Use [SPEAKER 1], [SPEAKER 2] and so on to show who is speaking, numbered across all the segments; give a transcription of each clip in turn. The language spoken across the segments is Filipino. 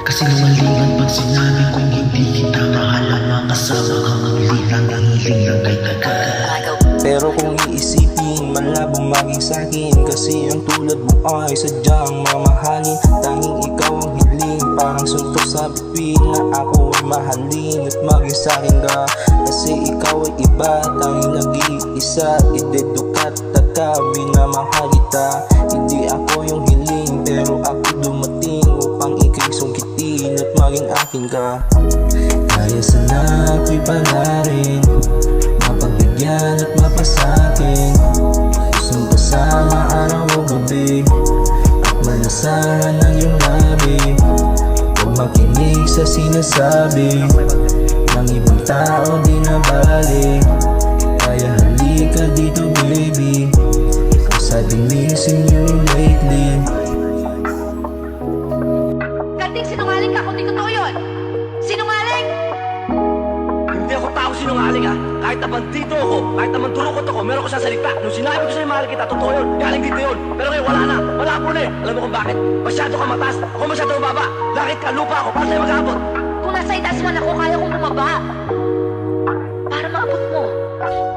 [SPEAKER 1] Kasinungalingan pag sinabi kong hindi kita mahal, ang kasama kang ang lilang, ang hiling lang kay taga.
[SPEAKER 2] Pero kung iisipin, malabong maging sa'kin, kasi ang tulad mo ay sadyang mamahalin. Tanging ikaw ang hiling, parang suntok sa bituin, na ako ay mahalin at maging sa'kin ka. Kasi ikaw ay iba, tanging nag-iisa, idedukat at minamahal kita. Hindi ako yung hiling, pero ako dumating upang ika'y sungkitin at maging akin ka. Kaya sana ako'y palarin, mapagbigyan at mapasakin. Gustong kasama araw o gabi, at malasahan ang iyong labi. Huwag makinig sa sinasabi ng ibang tao, di na bali. Kaya halika dito baby, cause I've been missing you lately.
[SPEAKER 3] Kanting sinungaling ka, kundi totoo yun. Sinungaling!
[SPEAKER 4] Hindi ako tao sinungaling ha. Kahit na bandito ako, kahit naman durukot ako, meron ko sa salita. Nung sinabi ko sa'yo mahal kita, totoo yun. Galing dito yun. Pero ngayon wala na. Malabo na eh. Alam mo kung bakit? Masyado ka mataas. Ako masyado mababa. Lakit ka, lupa ako. Paano sa'yo mag-aabot?
[SPEAKER 3] Kung nasa itaas man ako, kaya kong bumaba. Para maabot mo.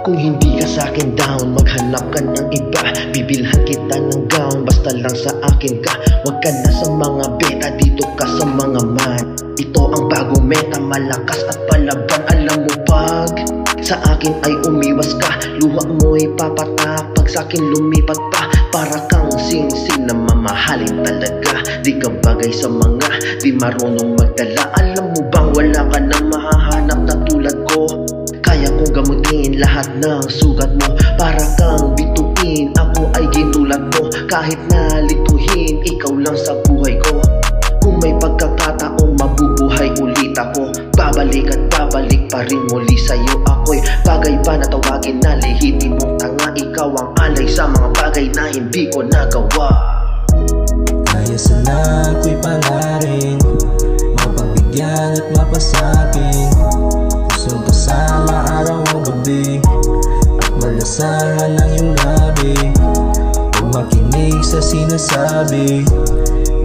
[SPEAKER 1] Kung hindi ka sa'kin down, maghanap ka ng iba. Bibilhan kita ng gown, basta lang sa akin ka. Huwag ka na sa mga beta, dito ka sa mga man. Ito ang bagong meta, malakas at palaban. Alam mo pag sa akin ay umiwas ka, luha mo'y papata. Pag sa'kin lumipat pa, para kang sing-sing na mamahalin talaga. Di ka bagay sa mga di marunong magdala. Alam mo bang wala ka na mahahanap na tulad ko? Kaya kong gamutin lahat ng sugat mo, para kang bituin, ako ay ginulad mo. Kahit na lituhin, ikaw lang sa buhay ko. Kung may pagkakataong mabubuhay ulit ako, babalik at babalik pa rin muli sa'yo. Ako'y bagay ba na tawagin na lihitin mong tanga? Ikaw ang alay sa mga bagay na hindi ko nagawa.
[SPEAKER 2] Kaya sana ako'y palarin, mapagbigyan at mapasakin. Gustong kasama araw o gabi, at malasahan ang iyong labi. Huwag makinig sa sinasabi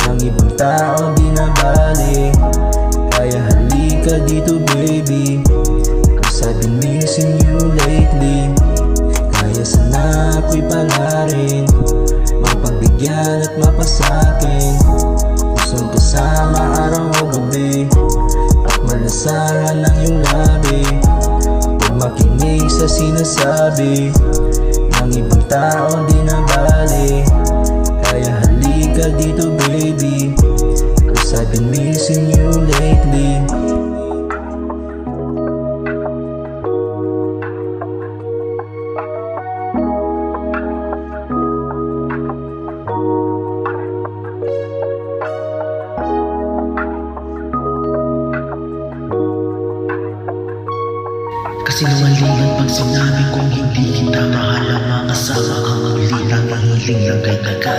[SPEAKER 2] ng ibang tao, di na bali. Kaya halika dito baby, cause I've been missing you lately. Kaya sana ako'y palarin, mapagbigyan at mapasakin. Gustong kasama araw o gabi, at malasahan ang iyong labi. Huwag makinig sa sinasabi ng ibang tao, di na bali. Kaya halika dito baby, cause I've been missing you lately.
[SPEAKER 1] Kasinungalingan pag sinabi kong hindi kita mahal, ang kasama kang ang lilang, ang hiling lang kay taga.